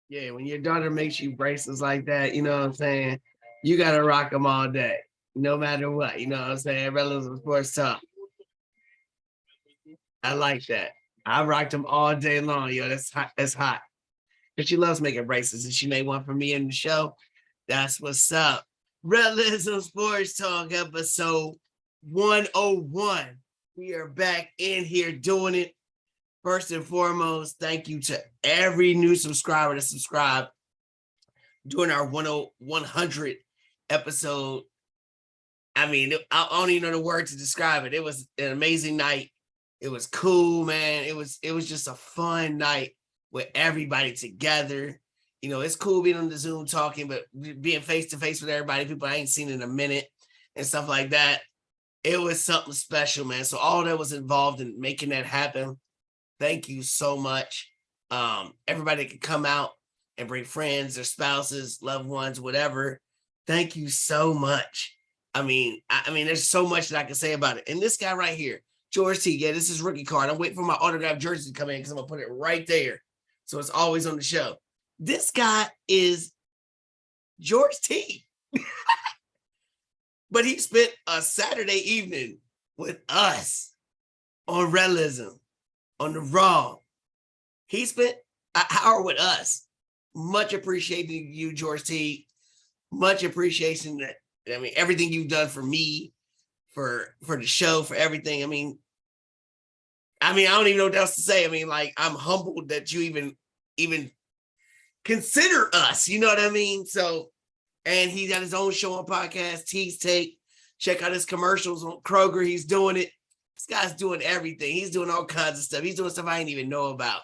Yeah, when your daughter makes you bracelets like that, you know what I'm saying? You gotta rock them all day, no matter what. You know what I'm saying? Rellism Sports Talk. I like that. I rocked them all day long. Yo, that's hot. That's hot. Because she loves making bracelets, and she made one for me in the show. That's what's up. Rellism Sports Talk episode 101. We are back in here doing it. First and foremost, thank you to every new subscriber that subscribed during our 100 episode. I mean, I don't even know the word to describe it. It was an amazing night. It was cool, man. It was just a fun night with everybody together. You know, it's cool being on the Zoom talking, but being face to face with everybody, people I ain't seen in a minute and stuff like that. It was something special, man. So all that was involved in making that happen. Thank you so much. Everybody could come out and bring friends, their spouses, loved ones, whatever. Thank you so much. I mean, there's so much that I can say about it. And this guy right here, George T. Yeah, this is rookie card. I'm waiting for my autographed jersey to come in because I'm gonna put it right there, so it's always on the show. This guy is George T. But he spent a Saturday evening with us on Rellism, on the Raw. He spent an hour with us. Much appreciating you, George T. Much appreciation that everything you've done for me, for the show, for everything. I don't even know what else to say. I'm humbled that you even consider us. You know what I mean? So, and he got his own show on podcast, T's Take. Check out his commercials on Kroger. He's doing it. This guy's doing everything. He's doing all kinds of stuff. He's doing stuff I didn't even know about.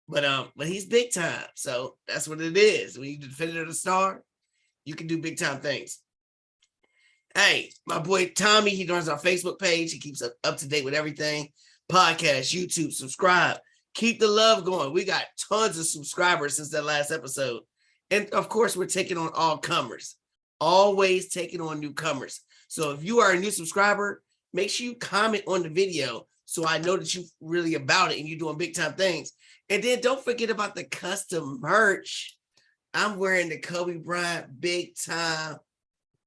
But he's big time. So that's what it is. When you defender the star, you can do big time things. Hey, my boy Tommy, he runs our Facebook page. He keeps up to date with everything. Podcast, YouTube, subscribe. Keep the love going. We got tons of subscribers since that last episode. And of course, we're taking on all comers. Always taking on newcomers. So if you are a new subscriber, make sure you comment on the video so I know that you're really about it and you're doing big time things. And then don't forget about the custom merch. I'm wearing the Kobe Bryant big time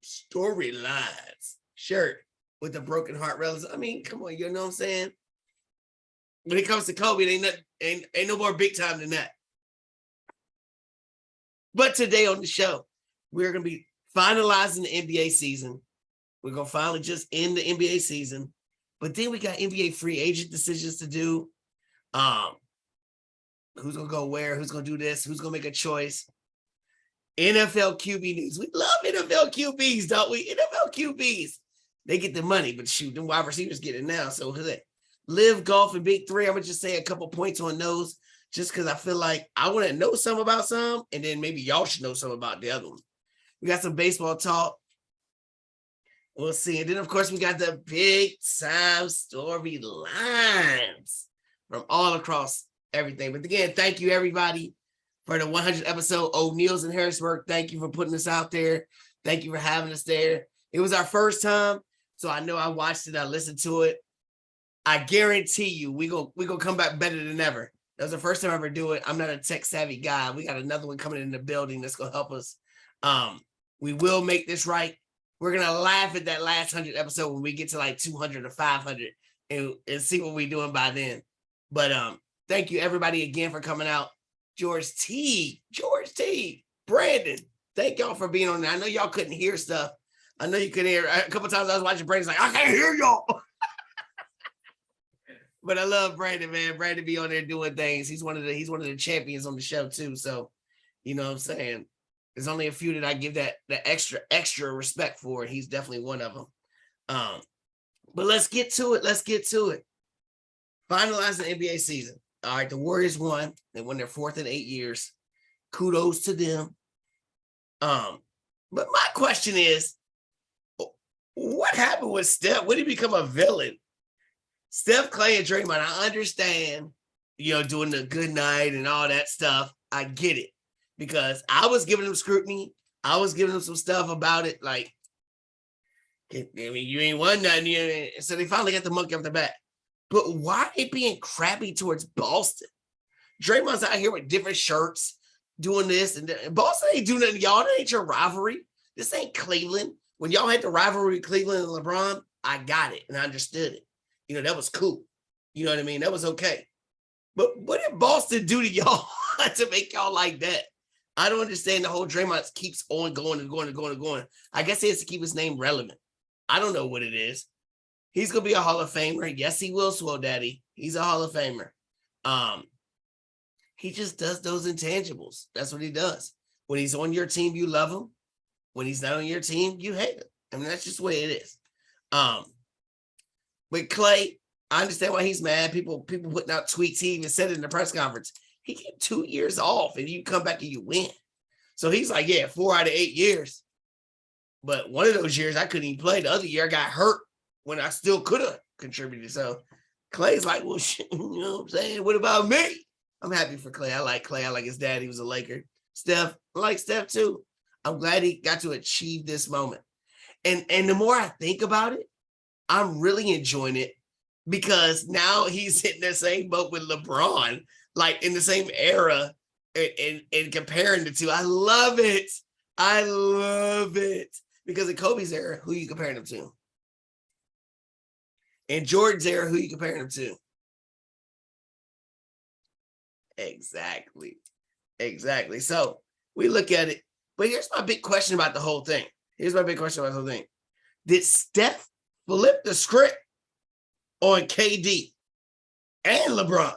storylines shirt with the broken heart relatives. Come on, you know what I'm saying? When it comes to Kobe, ain't no more big time than that. But today on the show, we're going to be finalizing the NBA season. We're going to finally just end the NBA season. But then we got NBA free agent decisions to do. Who's going to go where? Who's going to do this? Who's going to make a choice? NFL QB news. We love NFL QBs, don't we? NFL QBs. They get the money, but shoot, them wide receivers get it now. So Live Golf and Big Three. I'm going to just say a couple points on those just because I feel like I want to know some about some, and then maybe y'all should know some about the other one. We got some baseball talk. We'll see. And then, of course, we got the big time storylines from all across everything. But again, thank you, everybody, for the 100th episode. O'Neill's in Harrisburg. Thank you for putting us out there. Thank you for having us there. It was our first time, so I know I watched it. I listened to it. I guarantee you, we gonna come back better than ever. That was the first time I ever do it. I'm not a tech savvy guy. We got another one coming in the building that's gonna help us. We will make this right. We're gonna laugh at that last 100 episode when we get to like 200 or 500 and see what we're doing by then. But thank you everybody again for coming out. George T, Brandon, thank y'all for being on there. I know y'all couldn't hear stuff. I know you couldn't hear. A couple times I was watching Brandon's like, I can't hear y'all. But I love Brandon, man. Brandon be on there doing things. He's one of the champions on the show too. So, you know what I'm saying? There's only a few that I give that extra respect for, and he's definitely one of them. But let's get to it. Finalizing the NBA season. All right, the Warriors won. They won their 4th in 8 years. Kudos to them. But my question is, what happened with Steph? When did he become a villain? Steph, Clay, and Draymond, I understand, doing the good night and all that stuff. I get it. Because I was giving them scrutiny. I was giving them some stuff about it. Like, you ain't won nothing. So they finally got the monkey off the back. But why are they being crappy towards Boston? Draymond's out here with different shirts, doing this. And Boston ain't doing nothing, y'all. That ain't your rivalry. This ain't Cleveland. When y'all had the rivalry with Cleveland and LeBron, I got it and I understood it. You know, that was cool. You know what I mean? That was okay. But what did Boston do to y'all to make y'all like that? I don't understand the whole Draymond keeps on going and going and going and going. I guess he has to keep his name relevant. I don't know what it is. He's going to be a Hall of Famer. Yes, he will, Swole Daddy. He's a Hall of Famer. He just does those intangibles. That's what he does. When he's on your team, you love him. When he's not on your team, you hate him. I mean, that's just the way it is. With Clay, I understand why he's mad. People putting out tweets. He even said it in the press conference. He get 2 years off and you come back and you win. So he's like, yeah, 4 out of 8 years. But one of those years I couldn't even play. The other year I got hurt when I still could have contributed. So Clay's like, well, shit, you know what I'm saying? What about me? I'm happy for Clay. I like Clay. I like his dad. He was a Laker. Steph, I like Steph too. I'm glad he got to achieve this moment. And the more I think about it, I'm really enjoying it because now he's hitting the same boat with LeBron, like in the same era and comparing the two. I love it. I love it. Because in Kobe's era, who you comparing him to? In Jordan's era, who you comparing him to? Exactly. So we look at it. But here's my big question about the whole thing. Did Steph flip the script on KD and LeBron?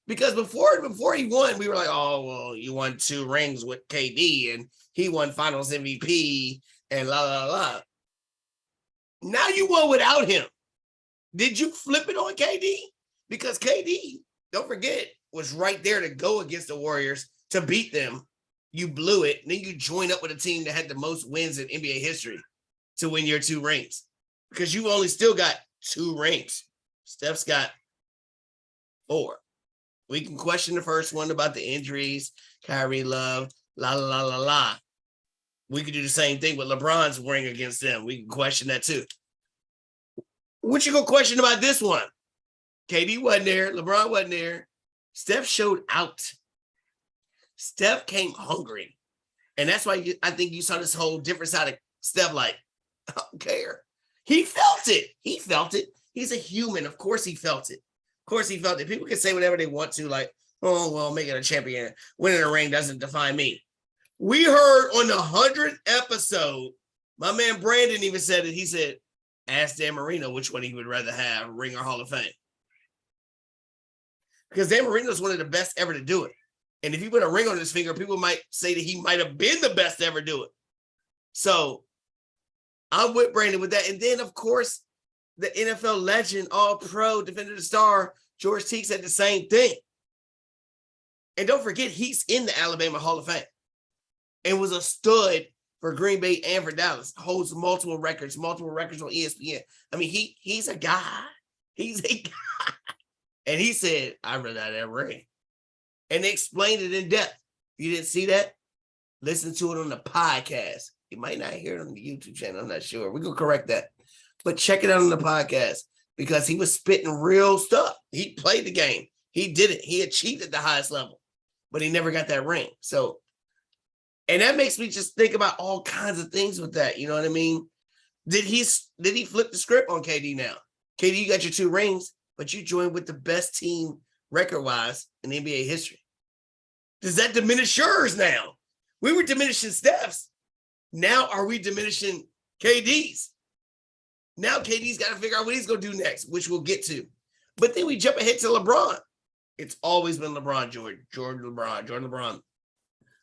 Because before he won, we were like, oh, well, you won 2 rings with KD and he won finals MVP and la, la, la. Now you won without him. Did you flip it on KD? Because KD, don't forget, was right there to go against the Warriors to beat them. You blew it. And then you join up with a team that had the most wins in NBA history to win your 2 rings. Because you only still got 2 rings. Steph's got 4. We can question the first one about the injuries, Kyrie Love, la, la, la, la, la. We could do the same thing with LeBron's ring against them. We can question that too. What you gonna question about this one? KD wasn't there. LeBron wasn't there. Steph showed out. Steph came hungry. And that's why I think you saw this whole different side of Steph like, I don't care. He felt it. He's a human. Of course he felt it. People can say whatever they want to, like, oh, well, making a champion, winning a ring doesn't define me. We heard on the 100th episode, my man Brandon even said it. He said, ask Dan Marino which one he would rather have, ring or Hall of Fame. Because Dan Marino is one of the best ever to do it. And if you put a ring on his finger, people might say that he might have been the best to ever do it. So I'm with Brandon with that. And then, of course, the NFL legend, all-pro, defender of the star, George Teague said the same thing. And don't forget, he's in the Alabama Hall of Fame and was a stud for Green Bay and for Dallas. Holds multiple records on ESPN. I mean, he's a guy. And he said, I'd rather have that ring. And they explained it in depth. If you didn't see that, listen to it on the podcast. You might not hear it on the YouTube channel. I'm not sure. We're going to correct that. But check it out on the podcast because he was spitting real stuff. He played the game. He did it. He achieved at the highest level, but he never got that ring. So, and that makes me just think about all kinds of things with that. You know what I mean? Did he flip the script on KD now? KD, you got your 2 rings, but you joined with the best team record-wise in NBA history. Does that diminish yours now? We were diminishing Steph's. Now are we diminishing KD's? Now KD's got to figure out what he's going to do next, which we'll get to. But then we jump ahead to LeBron. It's always been LeBron, Jordan, LeBron.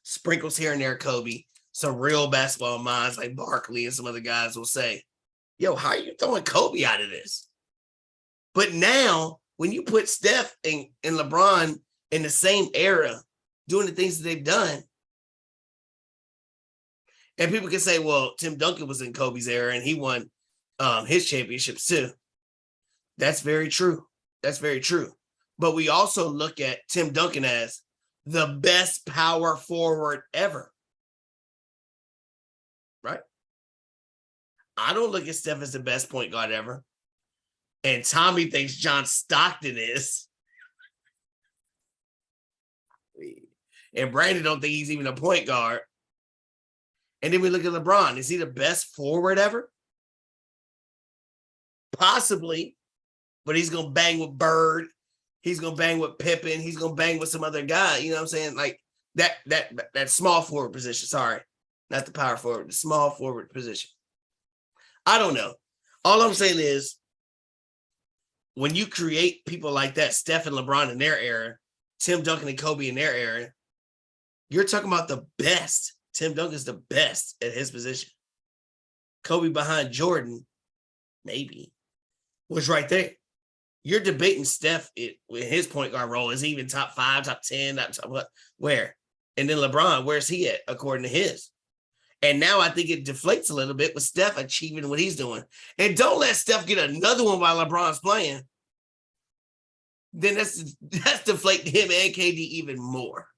Sprinkles here and there, Kobe. Some real basketball minds like Barkley and some other guys will say, yo, how are you throwing Kobe out of this? But now, when you put Steph and LeBron in the same era, doing the things that they've done, and people can say, well, Tim Duncan was in Kobe's era and he won his championships too. That's very true. But we also look at Tim Duncan as the best power forward ever. Right? I don't look at Steph as the best point guard ever. And Tommy thinks John Stockton is. And Brandon don't think he's even a point guard. And then we look at LeBron. Is he the best forward ever? Possibly. But he's going to bang with Bird. He's going to bang with Pippen. He's going to bang with some other guy. You know what I'm saying? Like that small forward position. Sorry. Not the power forward. The small forward position. I don't know. All I'm saying is when you create people like that, Steph and LeBron in their era, Tim Duncan and Kobe in their era, you're talking about the best. Tim Duncan's the best at his position. Kobe behind Jordan, maybe, was right there. You're debating Steph with his point guard role. Is he even top 5, top 10, top what? Where? And then LeBron, where's he at according to his? And now I think it deflates a little bit with Steph achieving what he's doing. And don't let Steph get another one while LeBron's playing. Then that's deflating him and KD even more.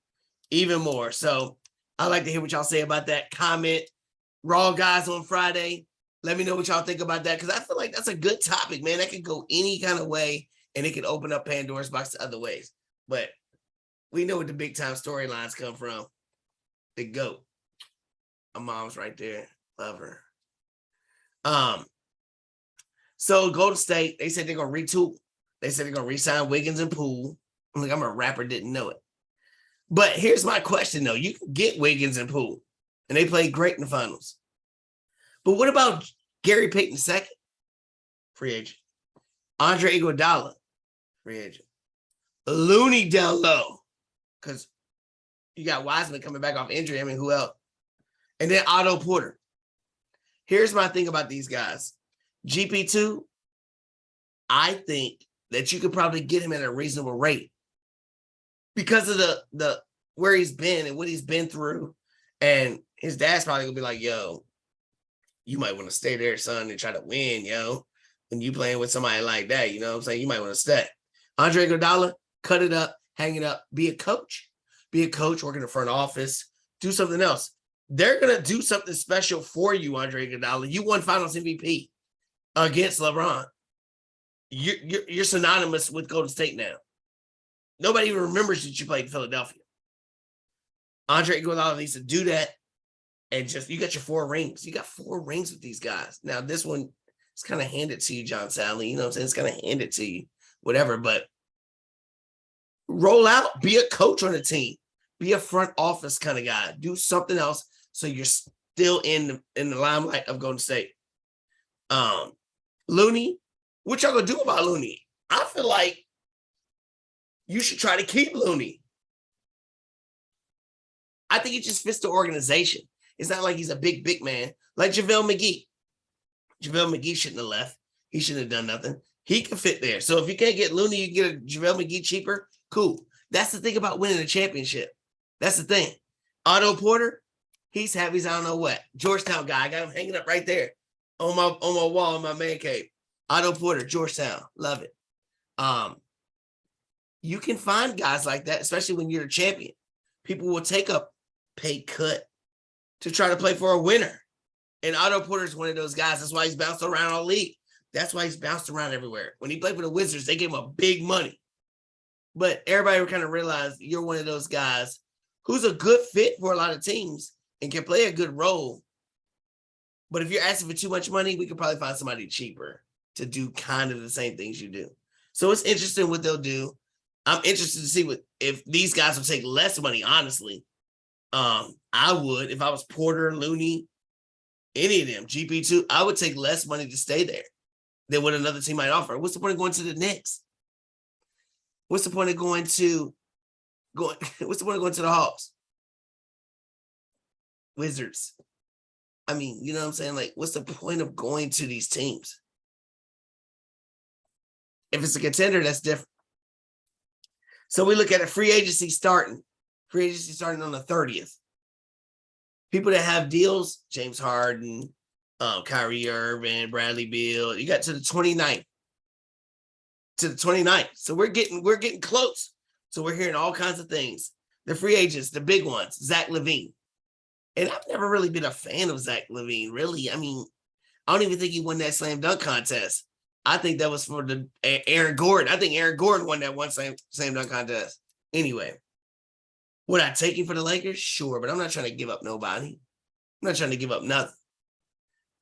Even more. So I like to hear what y'all say about that. Comment. Raw guys on Friday. Let me know what y'all think about that, because I feel like that's a good topic, man. That could go any kind of way, and it could open up Pandora's box to other ways. But we know what the big time storylines come from. The GOAT. My mom's right there. Love her. So Golden State, they said they're gonna retool. They said they're gonna re-sign Wiggins and Poole. I'm like, I'm a rapper, didn't know it. But here's my question though. You can get Wiggins and Poole, and they played great in the finals. But what about Gary Payton II? Free agent. Andre Iguodala, free agent. Looney down low, because you got Wiseman coming back off injury. I mean, who else? And then Otto Porter. Here's my thing about these guys. GP2, I think that you could probably get him at a reasonable rate because of the where he's been and what he's been through. And his dad's probably gonna be like, yo, you might want to stay there, son, and try to win, yo. When you playing with somebody like that, you know what I'm saying? You might want to stay. Andre Iguodala, cut it up, hang it up, be a coach. Be a coach, work in the front office, do something else. They're going to do something special for you, Andre Iguodala. You won Finals MVP against LeBron. You're synonymous with Golden State now. Nobody even remembers that you played in Philadelphia. Andre Iguodala needs to do that. And just, you got your 4 rings. You got 4 rings with these guys. Now, this one is kind of handed to you, John Sally. You know what I'm saying? It's kind of handed to you, whatever. But roll out. Be a coach on the team. Be a front office kind of guy. Do something else so you're still in the limelight of Golden State. Looney, what y'all going to do about Looney? I feel like you should try to keep Looney. I think he just fits the organization. It's not like he's a big man. Like JaVale McGee. JaVale McGee shouldn't have left. He shouldn't have done nothing. He can fit there. So if you can't get Looney, you get a JaVale McGee cheaper. Cool. That's the thing about winning a championship. That's the thing. Otto Porter, he's I don't know what. Georgetown guy. I got him hanging up right there on my wall in my man cave. Otto Porter, Georgetown. Love it. You can find guys like that, especially when you're a champion. People will take a pay cut to try to play for a winner. And Otto Porter is one of those guys. That's why he's bounced around all league. That's why he's bounced around everywhere. When he played for the Wizards, they gave him a big money. But everybody kind of realized you're one of those guys who's a good fit for a lot of teams and can play a good role. But if you're asking for too much money, we could probably find somebody cheaper to do kind of the same things you do. So it's interesting what they'll do. I'm interested to see if these guys will take less money, honestly. I would, if I was Porter, Looney, any of them, GP2, I would take less money to stay there than what another team might offer. What's the point of going to the Knicks? What's the point of going to the Hawks? Wizards. I mean, you know what I'm saying? Like, what's the point of going to these teams? If it's a contender, that's different. So we look at a free agency starting. Free agency starting on the 30th. People that have deals, James Harden, Kyrie Irving, Bradley Beal, you got to the 29th. To the 29th. So we're getting close. So we're hearing all kinds of things. The free agents, the big ones, Zach LaVine. And I've never really been a fan of Zach LaVine, really. I mean, I don't even think he won that slam dunk contest. I think that was for the Aaron Gordon. I think Aaron Gordon won that one slam dunk contest. Anyway, Would I take him for the Lakers? Sure, but I'm not trying to give up nobody. I'm not trying to give up nothing.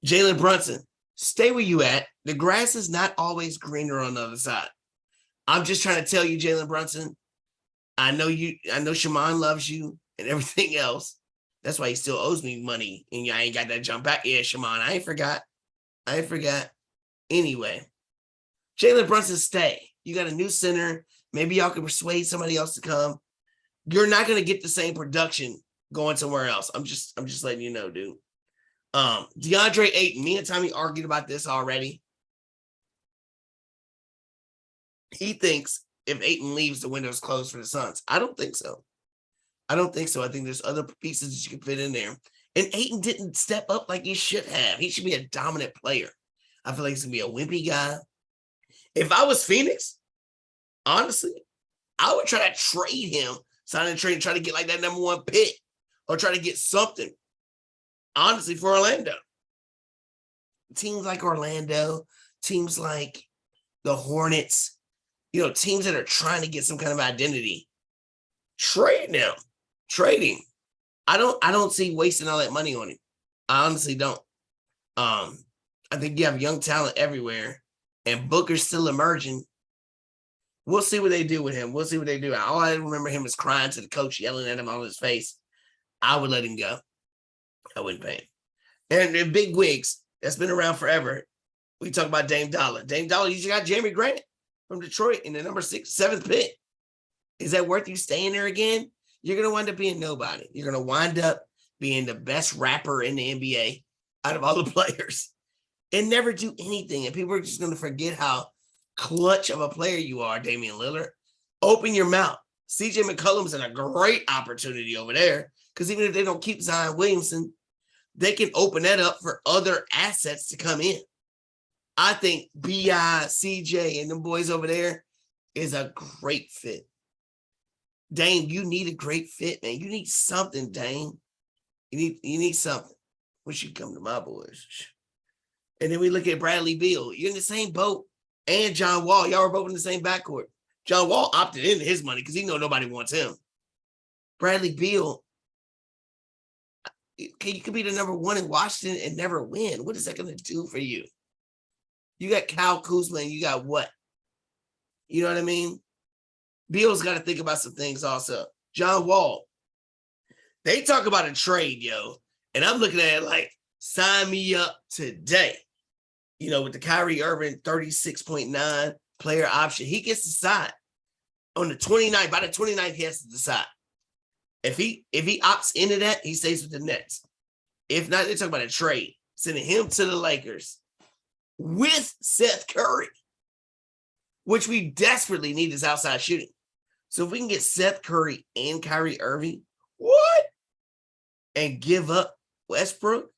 Jalen Brunson, stay where you at. The grass is not always greener on the other side. I'm just trying to tell you, Jalen Brunson, I know Shaman loves you and everything else. That's why he still owes me money. And I ain't got that jump back. Yeah, Shaman, I ain't forgot. Anyway, Jalen Brunson, stay. You got a new center. Maybe y'all can persuade somebody else to come. You're not going to get the same production going somewhere else. I'm just letting you know, dude. DeAndre Ayton, me and Tommy argued about this already. He thinks if Ayton leaves, the window's closed for the Suns. I don't think so. I think there's other pieces that you can fit in there. And Ayton didn't step up like he should have. He should be a dominant player. I feel like he's going to be a wimpy guy. If I was Phoenix, honestly, I would try to trade him, sign a trade, and try to get like that number 1 pick or try to get something, honestly, for Orlando. Teams like Orlando, teams like the Hornets, teams that are trying to get some kind of identity. Trade them. Trading. I don't see wasting all that money on him. I honestly don't. I think you have young talent everywhere, and Booker's still emerging. We'll see what they do with him. We'll see what they do. All I remember him is crying to the coach, yelling at him on his face. I would let him go. I wouldn't pay him. And the big wigs that's been around forever. We talk about Dame Dollar. Dame Dollar, you just got Jeremy Grant from Detroit in the number 7th pick. Is that worth you staying there again? You're going to wind up being nobody. You're going to wind up being the best rapper in the NBA out of all the players and never do anything. And people are just going to forget how clutch of a player you are, Damian Lillard. Open your mouth. CJ McCollum's in a great opportunity over there because even if they don't keep Zion Williamson, they can open that up for other assets to come in. I think B.I., CJ, and them boys over there is a great fit. Dame, you need a great fit, man. You need something, Dame. You need something. Wish you'd come to my boys. And then we look at Bradley Beal. You're in the same boat. And John Wall. Y'all were both in the same backcourt. John Wall opted into his money because he know nobody wants him. Bradley Beal, you could be the number 1 in Washington and never win. What is that going to do for you? You got Kyle Kuzma and you got what? You know what I mean? Beal's got to think about some things also. John Wall, they talk about a trade, yo. And I'm looking at it like, sign me up today. With the Kyrie Irving 36.9 player option, he gets to decide on the 29th. By the 29th, he has to decide. If he opts into that, he stays with the Nets. If not, they talk about a trade, sending him to the Lakers with Seth Curry, which we desperately need is outside shooting. So if we can get Seth Curry and Kyrie Irving, what? And give up Westbrook.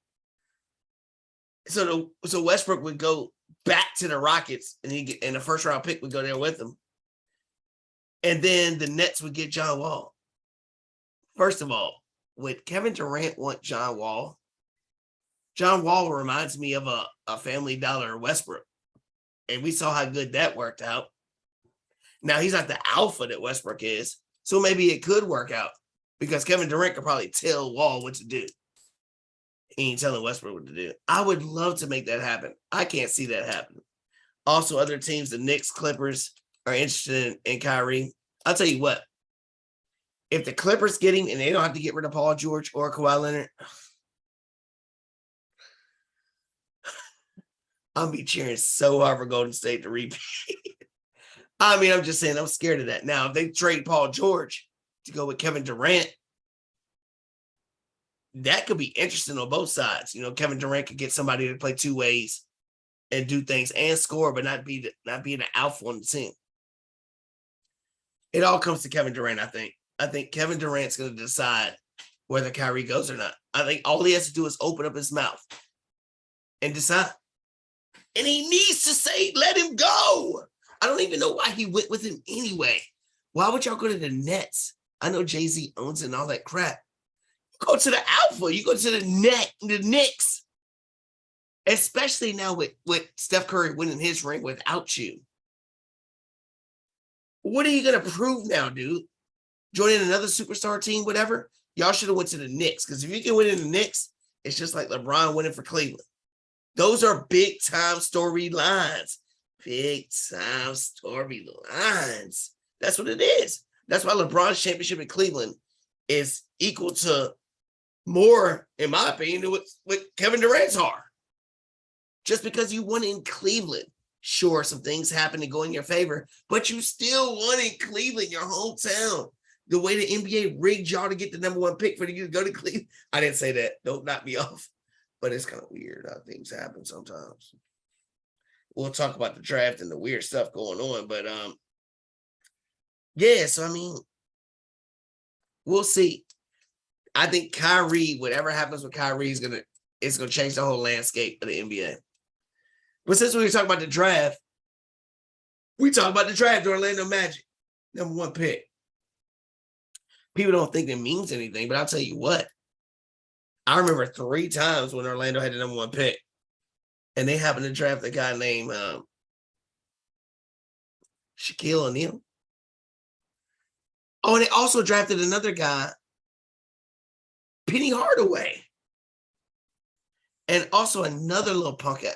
So Westbrook would go back to the Rockets and the first round pick would go there with him. And then the Nets would get John Wall. First of all, would Kevin Durant want John Wall? John Wall reminds me of a Family Dollar Westbrook. And we saw how good that worked out. Now, he's not the alpha that Westbrook is. So maybe it could work out because Kevin Durant could probably tell Wall what to do. He ain't telling Westbrook what to do. I would love to make that happen. I can't see that happening. Also, other teams, the Knicks, Clippers, are interested in Kyrie. I'll tell you what. If the Clippers get him and they don't have to get rid of Paul George or Kawhi Leonard, I'll be cheering so hard for Golden State to repeat. I mean, I'm just saying, I'm scared of that. Now, if they trade Paul George to go with Kevin Durant, that could be interesting on both sides. Kevin Durant could get somebody to play 2 ways and do things and score, but not be the alpha on the team. It all comes to Kevin Durant, I think. I think Kevin Durant's going to decide whether Kyrie goes or not. I think all he has to do is open up his mouth and decide. And he needs to say, let him go. I don't even know why he went with him anyway. Why would y'all go to the Nets? I know Jay-Z owns it and all that crap. Go to the alpha. You go to the Knicks. Especially now with Steph Curry winning his ring without you. What are you going to prove now, dude? joining another superstar team, whatever, y'all should have went to the Knicks. Because if you can win in the Knicks, it's just like LeBron winning for Cleveland. Those are big time storylines. Big time storylines. That's what it is. That's why LeBron's championship in Cleveland is equal to more, in my opinion, than what Kevin Durant's are. Just because you won in Cleveland, sure, some things happen to go in your favor, but you still won in Cleveland, your hometown. The way the NBA rigged y'all to get the number one pick for you to go to Cleveland. I didn't say that. Don't knock me off. But it's kind of weird how things happen sometimes. We'll talk about the draft and the weird stuff going on. But yeah, so I mean, we'll see. I think Kyrie, whatever happens with Kyrie, it's gonna change the whole landscape of the NBA. But since we were talking about the draft, we talk about the draft, the Orlando Magic, number one pick. People don't think it means anything, but I'll tell you what. I remember 3 times when Orlando had the number one pick, and they happened to draft a guy named Shaquille O'Neal. Oh, and they also drafted another guy, Penny Hardaway. And also another little punk,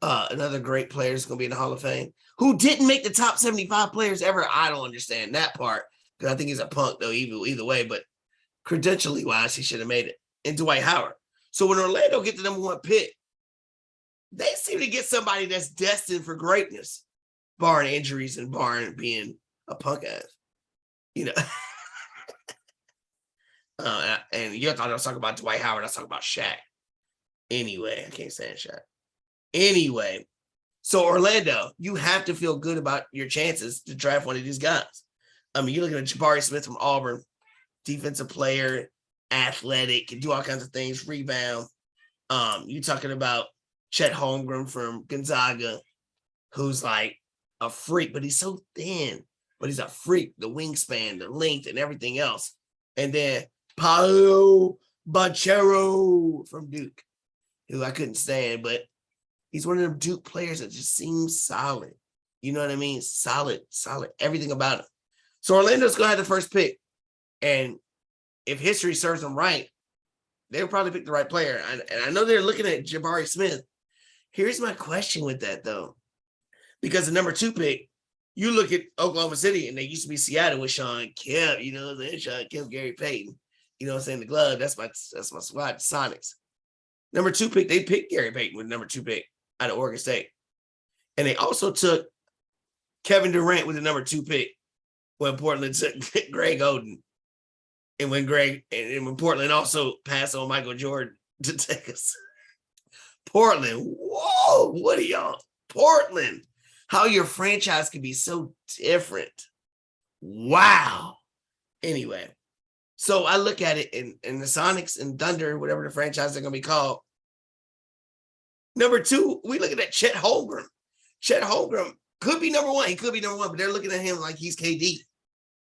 another great player is going to be in the Hall of Fame, who didn't make the top 75 players ever. I don't understand that part, because I think he's a punk, though, either way. But credentially wise, he should have made it. And Dwight Howard. So when Orlando get the number one pick, they seem to get somebody that's destined for greatness, barring injuries and barring being a punk ass. You know. And you thought I was talking about Dwight Howard. I was talking about Shaq. Anyway, I can't stand Shaq. Anyway, so Orlando, you have to feel good about your chances to draft one of these guys. I mean, you're looking at Jabari Smith from Auburn, defensive player, athletic, can do all kinds of things, rebound. You're talking about Chet Holmgren from Gonzaga, who's like a freak, but he's so thin, but he's a freak, the wingspan, the length, and everything else. And then Paolo Banchero from Duke, who I couldn't stand, but he's one of them Duke players that just seems solid. You know what I mean? Solid, everything about him. So Orlando's going to have the first pick. And if history serves them right, they'll probably pick the right player. And I know they're looking at Jabari Smith. Here's my question with that, though. Because the number 2 pick, you look at Oklahoma City, and they used to be Seattle with Sean Kemp, you know, then Sean Kemp, Gary Payton. You know what I'm saying? The glove, that's my squad, Sonics. Number 2 pick, they picked Gary Payton with number 2 pick out of Oregon State. And they also took Kevin Durant with the number 2 pick when Portland took Greg Oden. And when Portland also passed on Michael Jordan to take us. Portland, whoa, what are y'all? Portland, how your franchise can be so different. Wow. Anyway, so I look at it in the Sonics and Thunder, whatever the franchise they're going to be called. Number 2, we looking at Chet Holmgren. Chet Holmgren could be number 1. He could be number 1, but they're looking at him like he's KD,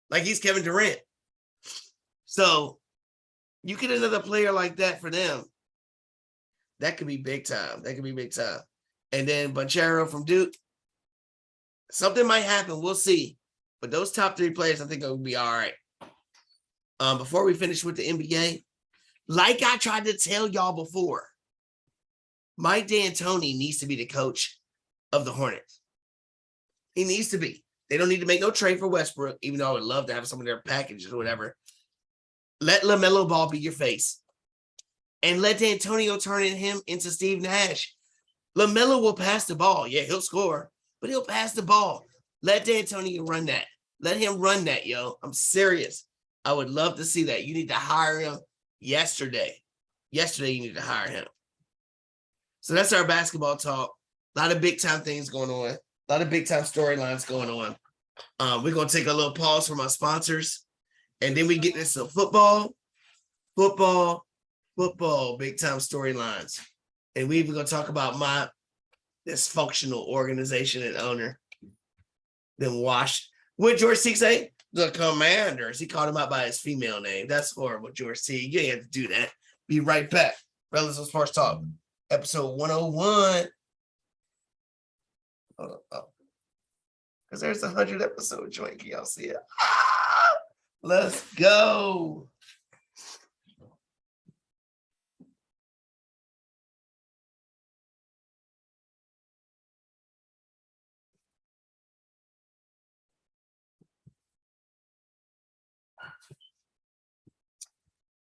like he's Kevin Durant. So you get another player like that for them. That could be big time. And then Banchero from Duke. Something might happen. We'll see. But those top 3 players, I think, will be all right. Before we finish with the NBA, like I tried to tell y'all before, Mike D'Antoni needs to be the coach of the Hornets. He needs to be. They don't need to make no trade for Westbrook, even though I would love to have some of their packages or whatever. Let LaMelo Ball be your face. And let D'Antonio turn him into Steve Nash. LaMelo will pass the ball. Yeah, he'll score, but he'll pass the ball. Let D'Antonio run that. Let him run that, yo. I'm serious. I would love to see that. You need to hire him yesterday. Yesterday, you need to hire him. So that's our basketball talk. A lot of big-time things going on. A lot of big-time storylines going on. We're going to take a little pause from our sponsors. And then we get into some football, big-time storylines. And we're even going to talk about my dysfunctional organization and owner. Then what George T say? The Commanders. He called him out by his female name. That's horrible, George T. You ain't have to do that. Be right back. Rellism Sports Talk, episode 101. Oh. Because there's a 100 episode joint. Can y'all see it? Let's go.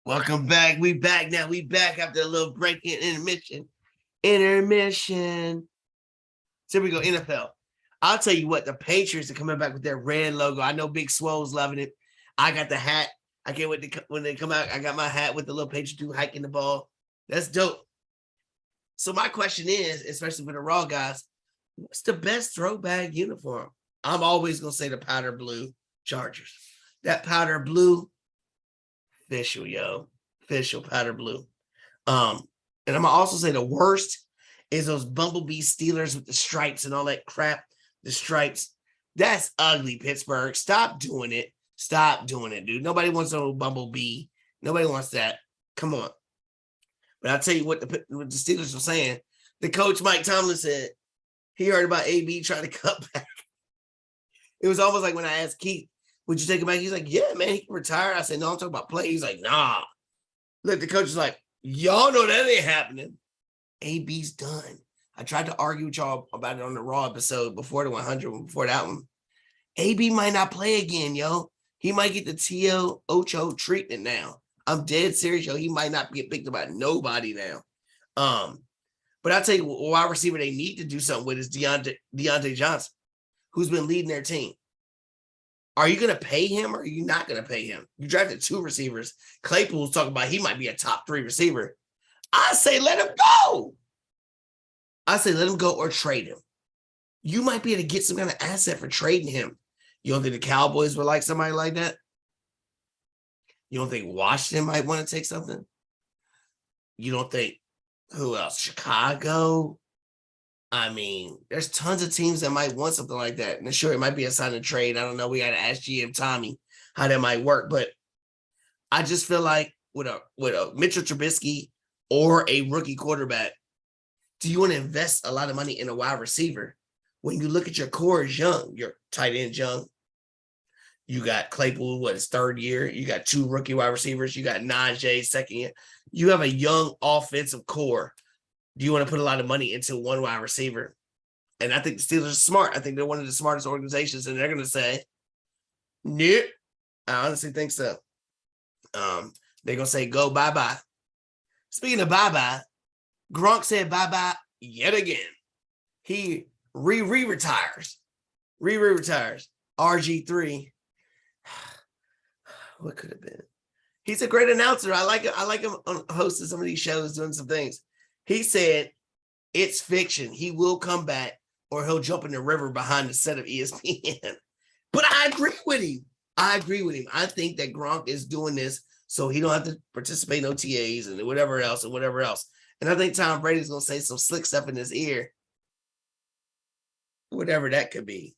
Welcome back. We back now. We back after a little break in intermission. So here we go, NFL. I'll tell you what, the Patriots are coming back with their red logo. I know Big Swole's loving it. I got the hat. I can't wait to when they come out. I got my hat with the little Patriot dude hiking the ball. That's dope. So my question is, especially for the Raw guys, what's the best throwback uniform? I'm always going to say the powder blue Chargers. That powder blue, official, yo. Official powder blue. And I'm going to also say the worst is those Bumblebee Steelers with the stripes and all that crap. The stripes. That's ugly, Pittsburgh. Stop doing it. Stop doing it, dude. Nobody wants no Bumblebee. Nobody wants that. Come on. But I'll tell you what the Steelers were saying. The coach, Mike Tomlin, said he heard about AB trying to cut back. It was almost like when I asked Keith, would you take him back? He's like, yeah, man, he can retire. I said, no, I'm talking about play. He's like, nah. Look, the coach is like, y'all know that ain't happening. AB's done. I tried to argue with y'all about it on the Raw episode before the 100, before that one. AB might not play again, yo. He might get the TL Ocho treatment now. I'm dead serious, yo. He might not get picked up by nobody now. But I'll tell you, wide receiver they need to do something with is Deontay Johnson, who's been leading their team. Are you going to pay him or are you not going to pay him? You drafted 2 receivers. Claypool's talking about he might be a top 3 receiver. I say let him go. I say let him go or trade him. You might be able to get some kind of asset for trading him. You don't think the Cowboys would like somebody like that? You don't think Washington might want to take something? You don't think who else? Chicago? I mean, there's tons of teams that might want something like that. And sure, it might be a sign of trade. I don't know. We got to ask GM Tommy how that might work. But I just feel like with a Mitchell Trubisky or a rookie quarterback, do you want to invest a lot of money in a wide receiver when you look at your core is young? Your tight end young. You got Claypool, his 3rd year. You got 2 rookie wide receivers. You got Najee, 2nd year. You have a young offensive core. Do you want to put a lot of money into one wide receiver? And I think the Steelers are smart. I think they're one of the smartest organizations, and they're going to say, nope. I honestly think so. They're going to say, go bye-bye. Speaking of bye-bye, Gronk said bye-bye yet again. He retires. Retires. RG3. What could have been? He's a great announcer. I like him on hosting some of these shows, doing some things. He said it's fiction. He will come back or he'll jump in the river behind the set of ESPN. But I agree with him. I think that Gronk is doing this so he don't have to participate in OTAs and whatever else. And I think Tom Brady's going to say some slick stuff in his ear, whatever that could be,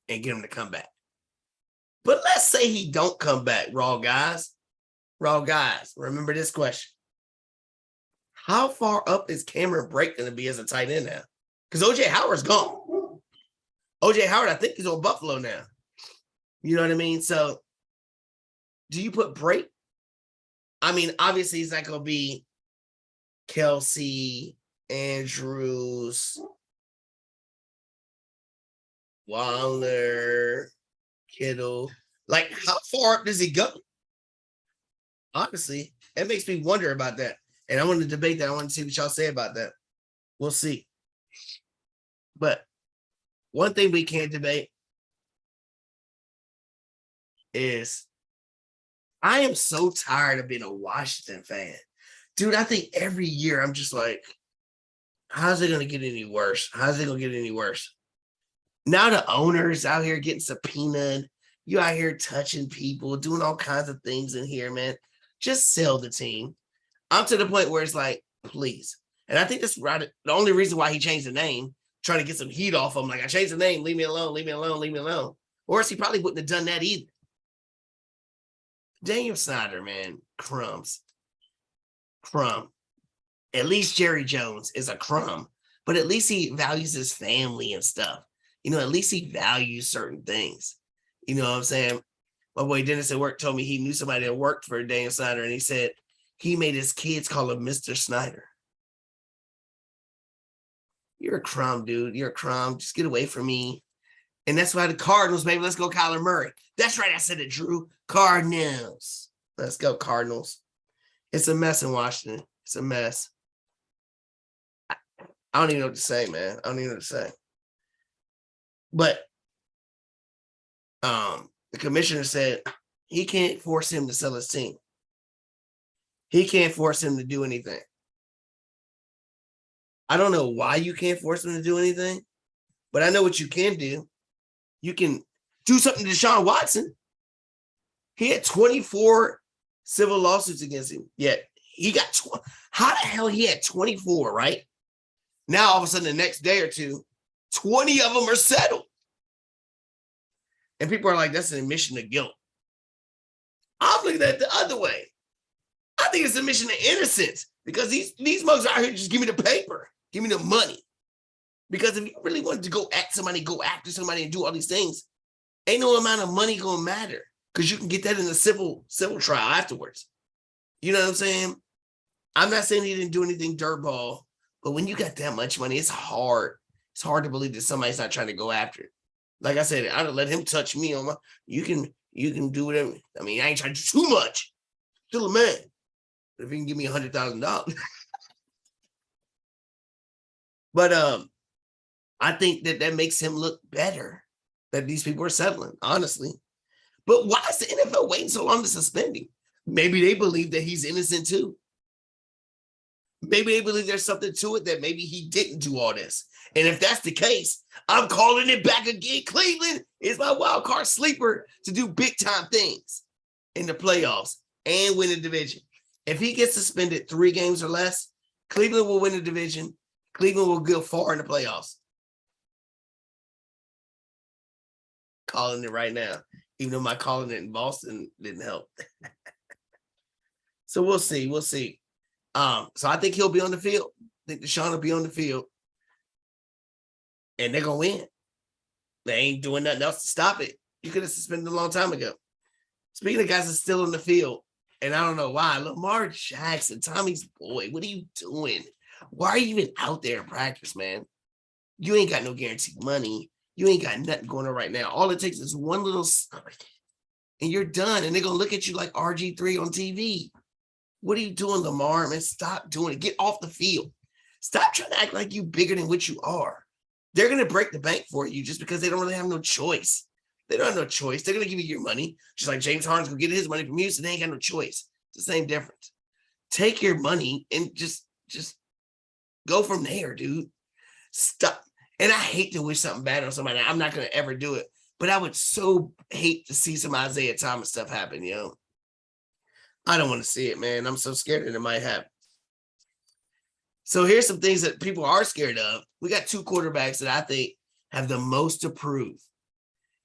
and get him to come back. But let's say he don't come back, Raw guys. Remember this question. How far up is Cameron Brake going to be as a tight end now? Because O.J. Howard's gone. O.J. Howard, I think he's on Buffalo now. You know what I mean? So do you put Brake? I mean, obviously he's not going to be Kelsey, Andrews, Waller, Kittle. Like, how far up does he go? Honestly, it makes me wonder about that. And I want to debate that. I want to see what y'all say about that. We'll see. But one thing we can't debate is I am so tired of being a Washington fan. Dude, I think every year I'm just like, how's it going to get any worse? Now the owners out here getting subpoenaed. You out here touching people, doing all kinds of things in here, man. Just sell the team. I'm to the point where it's like, please. And I think that's right. The only reason why he changed the name, trying to get some heat off him. Like, I changed the name. Leave me alone. Or else he probably wouldn't have done that either. Daniel Snyder, man, crumb. At least Jerry Jones is a crumb, but at least he values his family and stuff. You know, at least he values certain things. You know what I'm saying? My boy Dennis at work told me he knew somebody that worked for Daniel Snyder, and he said he made his kids call him Mr. Snyder. You're a crumb, dude. You're a crumb. Just get away from me. And that's why the Cardinals, baby. Let's go, Kyler Murray. That's right. I said it, Drew. Cardinals. Let's go, Cardinals. It's a mess in Washington. It's a mess. I don't even know what to say, man. I don't even know what to say. But the commissioner said he can't force him to sell his team. He can't force him to do anything. I don't know why you can't force him to do anything, but I know what you can do. You can do something to Deshaun Watson. He had 24 civil lawsuits against him, yet he got how the hell he had 24, right? Now, all of a sudden, the next day or two, 20 of them are settled. And people are like, that's an admission of guilt. I'm looking at it the other way. I think it's an admission of innocence because these mugs out here just give me the paper, give me the money. Because if you really wanted to go at somebody, go after somebody and do all these things, ain't no amount of money gonna matter because you can get that in a civil trial afterwards. You know what I'm saying? I'm not saying he didn't do anything dirtball, but when you got that much money, it's hard. It's hard to believe that somebody's not trying to go after it. Like I said, I'd let him touch me on my. You can do whatever. I mean, I ain't trying to do too much. Still a man. But if you can give me $100,000, but I think that makes him look better. That these people are settling, honestly. But why is the NFL waiting so long to suspend him? Maybe they believe that he's innocent too. Maybe they believe there's something to it that maybe he didn't do all this. And if that's the case, I'm calling it back again. Cleveland is my wild card sleeper to do big time things in the playoffs and win the division. If he gets suspended 3 games or less, Cleveland will win the division. Cleveland will go far in the playoffs. Calling it right now, even though my calling it in Boston didn't help. So we'll see. We'll see. So I think he'll be on the field. I think Deshaun will be on the field. And they're going to win. They ain't doing nothing else to stop it. You could have suspended a long time ago. Speaking of guys that's still on the field, and I don't know why, Lamar Jackson, Tommy's boy, what are you doing? Why are you even out there in practice, man? You ain't got no guaranteed money. You ain't got nothing going on right now. All it takes is one little and you're done. And they're going to look at you like RG3 on TV. What are you doing, Lamar? Man, stop doing it. Get off the field. Stop trying to act like you bigger than what you are. They're going to break the bank for you just because they don't really have no choice. They don't have no choice. They're going to give you your money. Just like James Harden's going to get his money from you, so they ain't got no choice. It's the same difference. Take your money and just go from there, dude. Stop. And I hate to wish something bad on somebody. I'm not going to ever do it. But I would so hate to see some Isaiah Thomas stuff happen, you know. I don't want to see it, man. I'm so scared that it might happen. So here's some things that people are scared of. We got 2 quarterbacks that I think have the most to prove.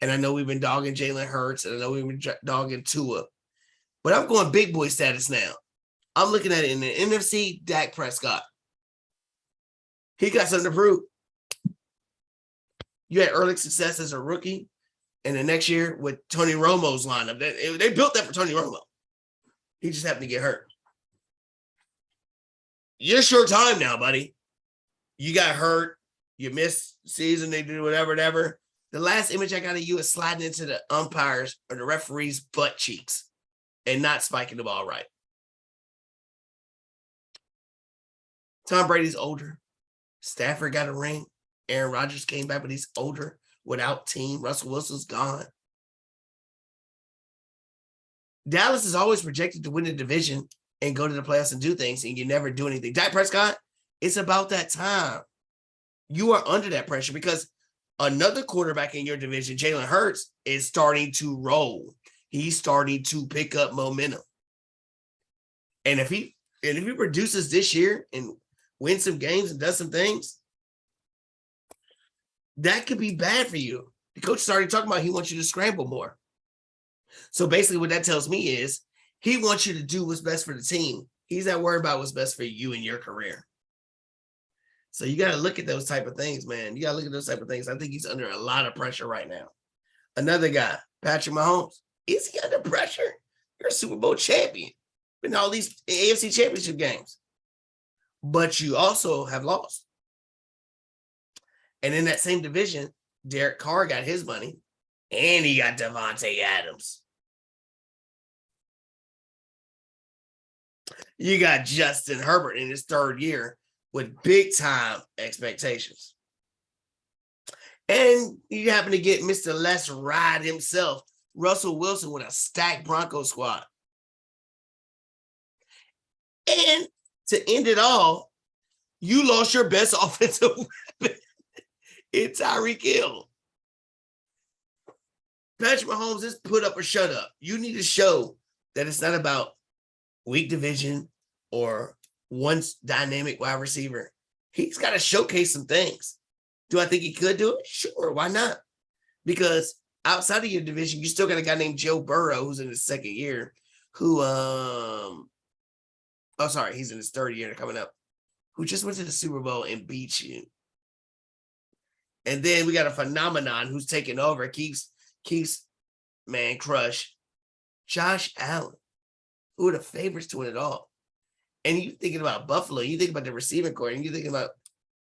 And I know we've been dogging Jalen Hurts, and I know we've been dogging Tua. But I'm going big boy status now. I'm looking at it in the NFC, Dak Prescott. He got something to prove. You had early success as a rookie, and the next year with Tony Romo's lineup. They built that for Tony Romo. He just happened to get hurt. You're short time now, buddy. You got hurt. You missed the season. They did whatever. The last image I got of you is sliding into the umpires or the referee's butt cheeks and not spiking the ball right. Tom Brady's older. Stafford got a ring. Aaron Rodgers came back, but he's older without team. Russell Wilson's gone. Dallas is always projected to win the division and go to the playoffs and do things, and you never do anything. Dak Prescott, it's about that time. You are under that pressure because another quarterback in your division, Jalen Hurts, is starting to roll. He's starting to pick up momentum. And if he produces this year and wins some games and does some things, that could be bad for you. The coach is already talking about he wants you to scramble more. So basically what that tells me is he wants you to do what's best for the team. He's not worried about what's best for you and your career. So you got to look at those type of things, man. You got to look at those type of things. I think he's under a lot of pressure right now. Another guy, Patrick Mahomes. Is he under pressure? You're a Super Bowl champion in all these AFC championship games. But you also have lost. And in that same division, Derek Carr got his money, and he got Devontae Adams. You got Justin Herbert in his third year with big-time expectations. And you happen to get Mr. Let's Ride himself, Russell Wilson, with a stacked Broncos squad. And to end it all, you lost your best offensive weapon in Tyreek Hill. Patrick Mahomes is put up or shut up. You need to show that it's not about weak division or one dynamic wide receiver. He's got to showcase some things. Do I think he could do it? Sure, why not? Because outside of your division, you still got a guy named Joe Burrow who's in his second year, who he's in his third year coming up, who just went to the Super Bowl and beat you. And then we got a phenomenon who's taking over, keeps man crush, Josh Allen, who are the favorites to win it all. And you thinking about Buffalo, you think about the receiving core, and you thinking about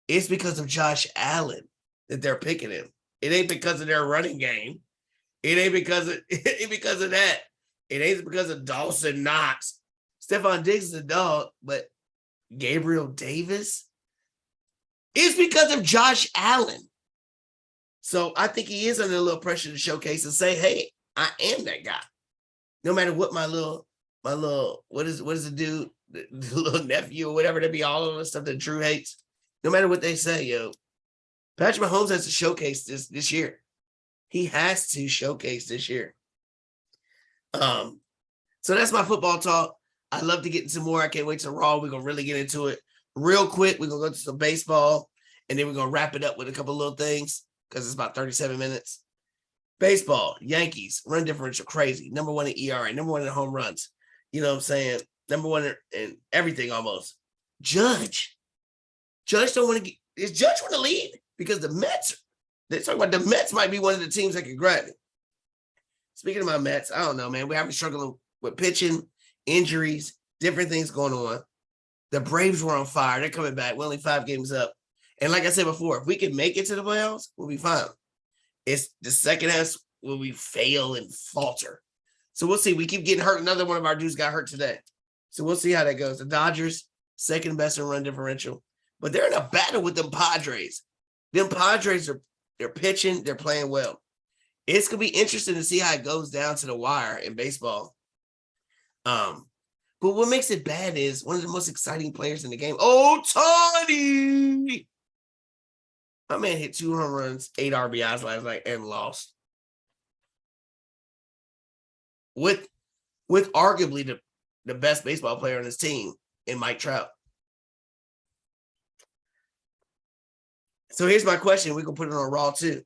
it's because of Josh Allen that they're picking him. It ain't because of their running game. It ain't because of that. It ain't because of Dawson Knox. Stephon Diggs is a dog, but Gabriel Davis? It's because of Josh Allen. So I think he is under a little pressure to showcase and say, hey, I am that guy. No matter what my little, what is the dude, the little nephew or whatever, that be all of the stuff that Drew hates. No matter what they say, Patrick Mahomes has to showcase this year. He has to showcase this year. So that's my football talk. I'd love to get into more. I can't wait to Raw. We're going to really get into it real quick. We're going to go to some baseball, and then we're going to wrap it up with a couple little things because it's about 37 minutes. Baseball, Yankees, run differential, crazy. Number one in ERA, number one in home runs. You know what I'm saying? Number one in everything almost. Judge don't want to get – is Judge want to lead? Because the Mets, they're talking about the Mets might be one of the teams that can grab it. Speaking of my Mets, I don't know, man. We're having struggling with pitching, injuries, different things going on. The Braves were on fire. They're coming back. We're only 5 games up. And like I said before, if we can make it to the playoffs, we'll be fine. It's the second half where we fail and falter. So we'll see. We keep getting hurt. Another one of our dudes got hurt today. So we'll see how that goes. The Dodgers, second best in run differential. But they're in a battle with them Padres. Them Padres they're pitching. They're playing well. It's going to be interesting to see how it goes down to the wire in baseball. But what makes it bad is one of the most exciting players in the game. Oh, Tony! My man hit 2 home runs, 8 RBIs last night, and lost. With arguably the best baseball player on his team in Mike Trout. So here's my question. We can put it on Raw too.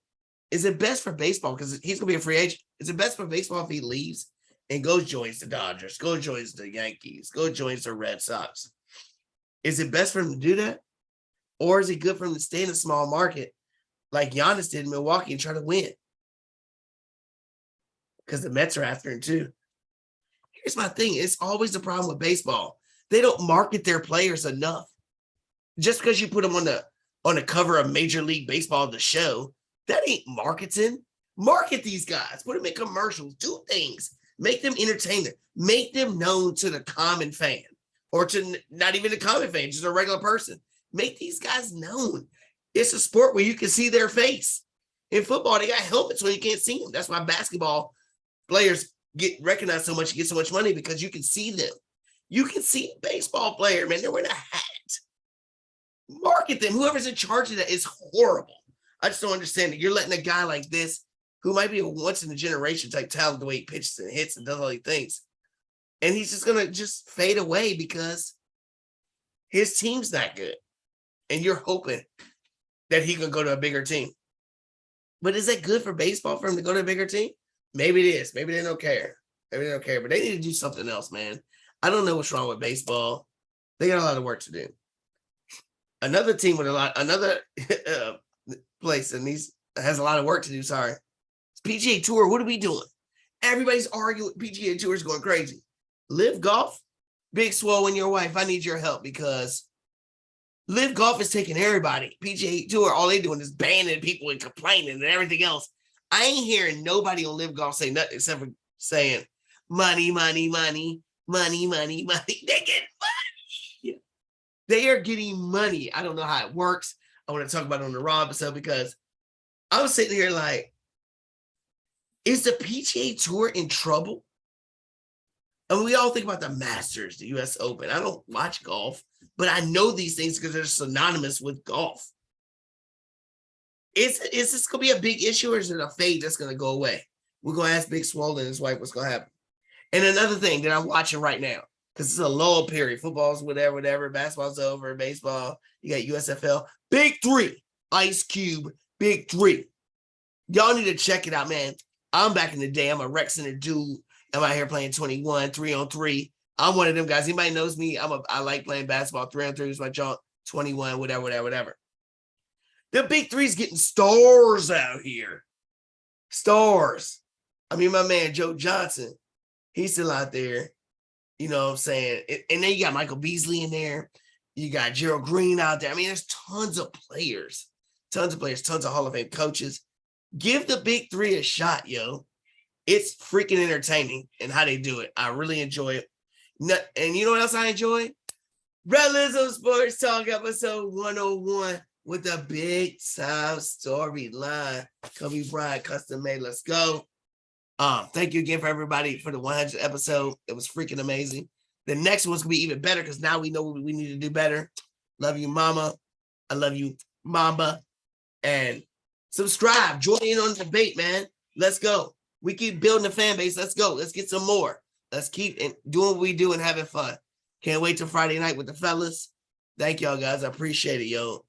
Is it best for baseball? Because he's going to be a free agent. Is it best for baseball if he leaves and goes joins the Dodgers, go joins the Yankees, go joins the Red Sox? Is it best for him to do that? Or is it good for him to stay in a small market like Giannis did in Milwaukee and try to win? Because the Mets are after him too. Here's my thing. It's always the problem with baseball. They don't market their players enough. Just because you put them on the cover of Major League Baseball, the show, that ain't marketing. Market these guys. Put them in commercials. Do things. Make them entertaining. Make them known to the common fan. Or to not even the common fan, just a regular person. Make these guys known. It's a sport where you can see their face. In football, they got helmets so you can't see them. That's why basketball players get recognized so much, get so much money, because you can see them. You can see a baseball player, man. They're wearing a hat. Market them. Whoever's in charge of that is horrible. I just don't understand it. You're letting a guy like this, who might be a once-in-a-generation type talent, the way he pitches and hits and does all these things, and he's just going to just fade away because his team's not good. And you're hoping that he can go to a bigger team. But is that good for baseball for him to go to a bigger team? Maybe it is. Maybe they don't care. Maybe they don't care. But they need to do something else, man. I don't know what's wrong with baseball. They got a lot of work to do. Another team with another place and these has a lot of work to do. Sorry. It's PGA Tour. What are we doing? Everybody's arguing. PGA Tour is going crazy. Live Golf, Big Swole and your wife, I need your help because Live Golf is taking everybody. PGA Tour, all they doing is banning people and complaining and everything else. I ain't hearing nobody on Live Golf say nothing except for saying money, money, money, money, money, money. They get money. They are getting money. I don't know how it works. I want to talk about it on the Raw episode because I was sitting here like, is the PGA Tour in trouble? And we all think about the Masters, the US Open. I don't watch golf, but I know these things because they're synonymous with golf. Is this going to be a big issue or is it a fade that's going to go away? We're going to ask Big Swole and his wife what's going to happen. And another thing that I'm watching right now, because it's a lull period. Football's whatever. Basketball's over. Baseball. You got USFL. Big Three. Ice Cube. Big Three. Y'all need to check it out, man. I'm back in the day. I'm a rec center dude. I'm out here playing 21, 3-on-3. I'm one of them guys. Anybody knows me? I like playing basketball. 3-on-3 is my junk. 21, whatever. The Big Three's getting stars out here. Stars. I mean, my man, Joe Johnson, he's still out there. You know what I'm saying? And then you got Michael Beasley in there. You got Gerald Green out there. I mean, there's tons of players, tons of Hall of Fame coaches. Give the Big Three a shot, yo. It's freaking entertaining and how they do it. I really enjoy it. And you know what else I enjoy? Rellism Sports Talk episode 101 with a big time storyline. Kobe Bryant, custom made. Let's go. Thank you again for everybody for the 100th episode. It was freaking amazing. The next one's gonna be even better because now we know what we need to do better. Love you, Mama. I love you, Mamba. And subscribe. Join in on the debate, man. Let's go. We keep building the fan base. Let's go. Let's get some more. Let's keep doing what we do and having fun. Can't wait till Friday night with the fellas. Thank y'all, guys. I appreciate it, yo.